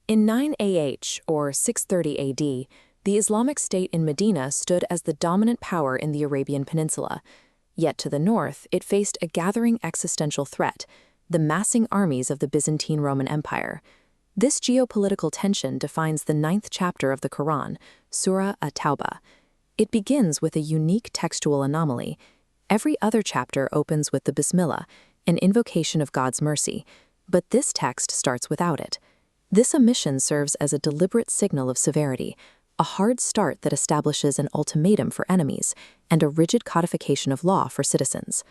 In 9 AH, or 630 AD, the Islamic State in Medina stood as the dominant power in the Arabian Peninsula. Yet to the north, it faced a gathering existential threat, the massing armies of the Byzantine Roman Empire. This geopolitical tension defines the 9th chapter of the Quran, Surah At-Tawbah. It begins with a unique textual anomaly. Every other chapter opens with the Bismillah, an invocation of God's mercy, but this text starts without it. This omission serves as a deliberate signal of severity, a hard start that establishes an ultimatum for enemies, and a rigid codification of law for citizens.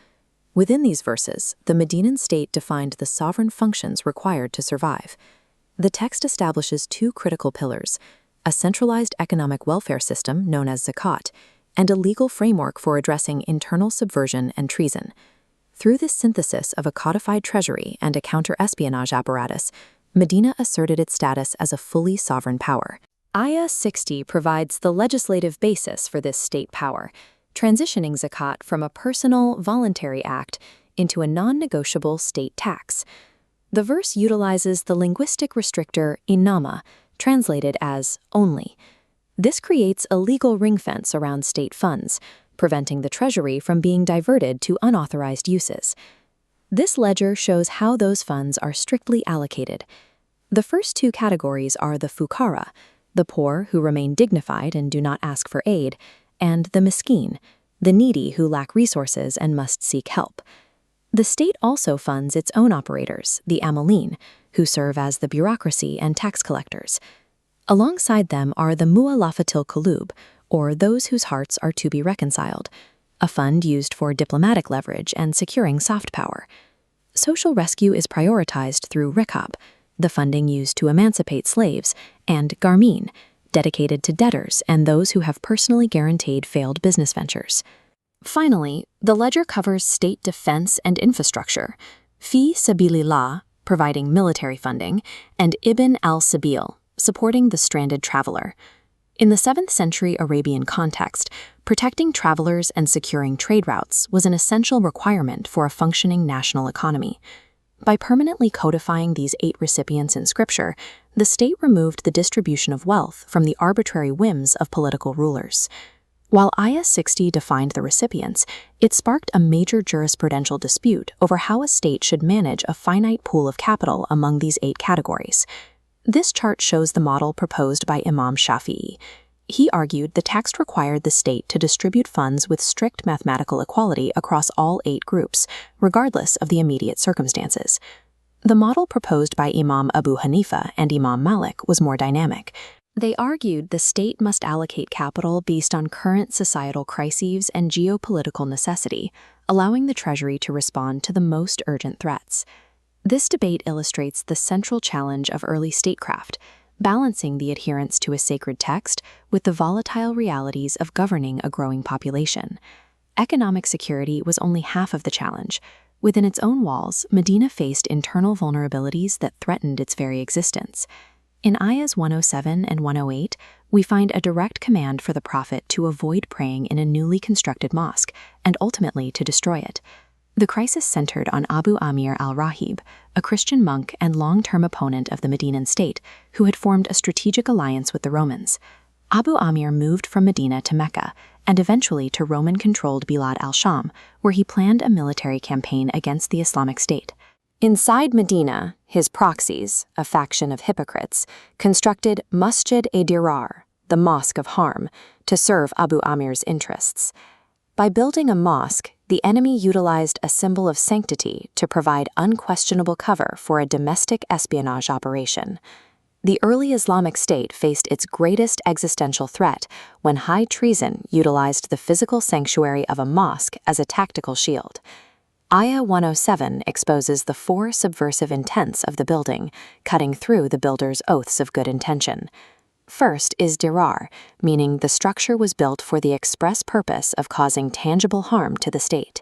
Within these verses, the Medinan state defined the sovereign functions required to survive. The text establishes two critical pillars: a centralized economic welfare system known as Zakat, and a legal framework for addressing internal subversion and treason. Through this synthesis of a codified treasury and a counter-espionage apparatus, Medina asserted its status as a fully sovereign power. Ayah 60 provides the legislative basis for this state power, transitioning Zakat from a personal, voluntary act into a non-negotiable state tax. The verse utilizes the linguistic restrictor inama, translated as only. This creates a legal ring fence around state funds, preventing the treasury from being diverted to unauthorized uses. This ledger shows how those funds are strictly allocated. The first two categories are the fuqara, the poor who remain dignified and do not ask for aid, and the miskin, the needy who lack resources and must seek help. The state also funds its own operators, the amalin, who serve as the bureaucracy and tax collectors. Alongside them are the mu'alafatil qulub, or those whose hearts are to be reconciled, a fund used for diplomatic leverage and securing soft power. Social rescue is prioritized through rikab, the funding used to emancipate slaves, and garmin, dedicated to debtors and those who have personally guaranteed failed business ventures. Finally, the ledger covers state defense and infrastructure, fi sabilillah, providing military funding, and ibn al-sabil, supporting the stranded traveler. In the 7th century Arabian context, protecting travelers and securing trade routes was an essential requirement for a functioning national economy. By permanently codifying these 8 recipients in scripture, the state removed the distribution of wealth from the arbitrary whims of political rulers. While Ayah 60 defined the recipients, it sparked a major jurisprudential dispute over how a state should manage a finite pool of capital among these 8 categories. This chart shows the model proposed by Imam Shafi'i. He argued the text required the state to distribute funds with strict mathematical equality across all 8 groups, regardless of the immediate circumstances. The model proposed by Imam Abu Hanifa and Imam Malik was more dynamic. They argued the state must allocate capital based on current societal crises and geopolitical necessity, allowing the treasury to respond to the most urgent threats. This debate illustrates the central challenge of early statecraft, balancing the adherence to a sacred text with the volatile realities of governing a growing population. Economic security was only half of the challenge. Within its own walls, Medina faced internal vulnerabilities that threatened its very existence. In Ayahs 107 and 108, we find a direct command for the Prophet to avoid praying in a newly constructed mosque and ultimately to destroy it. The crisis centered on Abu Amir al-Rahib, a Christian monk and long-term opponent of the Medinan state, who had formed a strategic alliance with the Romans. Abu Amir moved from Medina to Mecca and eventually to Roman-controlled Bilad al-Sham, where he planned a military campaign against the Islamic State. Inside Medina, his proxies, a faction of hypocrites, constructed Masjid ad-Dirar, the Mosque of Harm, to serve Abu Amir's interests. By building a mosque, the enemy utilized a symbol of sanctity to provide unquestionable cover for a domestic espionage operation. The early Islamic State faced its greatest existential threat when high treason utilized the physical sanctuary of a mosque as a tactical shield. Ayah 107 exposes the 4 subversive intents of the building, cutting through the builder's oaths of good intention. First is dirar, meaning the structure was built for the express purpose of causing tangible harm to the state.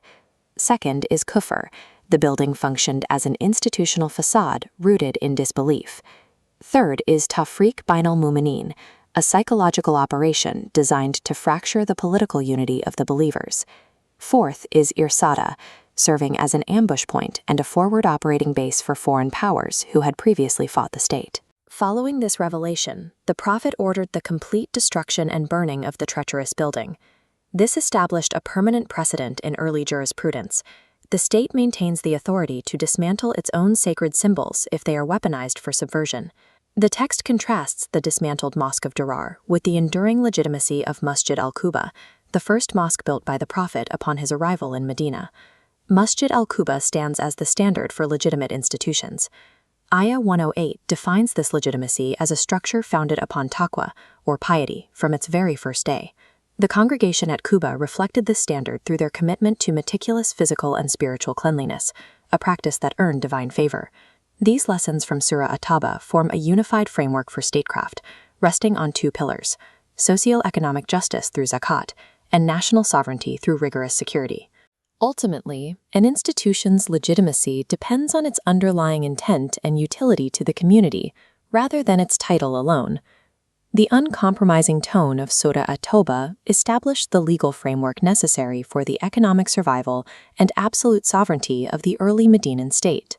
Second is kufr. The building functioned as an institutional facade rooted in disbelief. Third is tafriq bainal mu'minin, a psychological operation designed to fracture the political unity of the believers. Fourth is irsada, serving as an ambush point and a forward operating base for foreign powers who had previously fought the state. Following this revelation, the Prophet ordered the complete destruction and burning of the treacherous building. This established a permanent precedent in early jurisprudence. The state maintains the authority to dismantle its own sacred symbols if they are weaponized for subversion. The text contrasts the dismantled Mosque of Dirar with the enduring legitimacy of Masjid al-Quba, the first mosque built by the Prophet upon his arrival in Medina. Masjid al-Quba stands as the standard for legitimate institutions. Ayah 108 defines this legitimacy as a structure founded upon Taqwa, or piety, from its very first day. The congregation at Quba reflected this standard through their commitment to meticulous physical and spiritual cleanliness, a practice that earned divine favor. These lessons from Surah At-Tawbah form a unified framework for statecraft, resting on two pillars: socio-economic justice through Zakat, and national sovereignty through rigorous security. Ultimately, an institution's legitimacy depends on its underlying intent and utility to the community, rather than its title alone. The uncompromising tone of Surah At-Tawbah established the legal framework necessary for the economic survival and absolute sovereignty of the early Medinan state.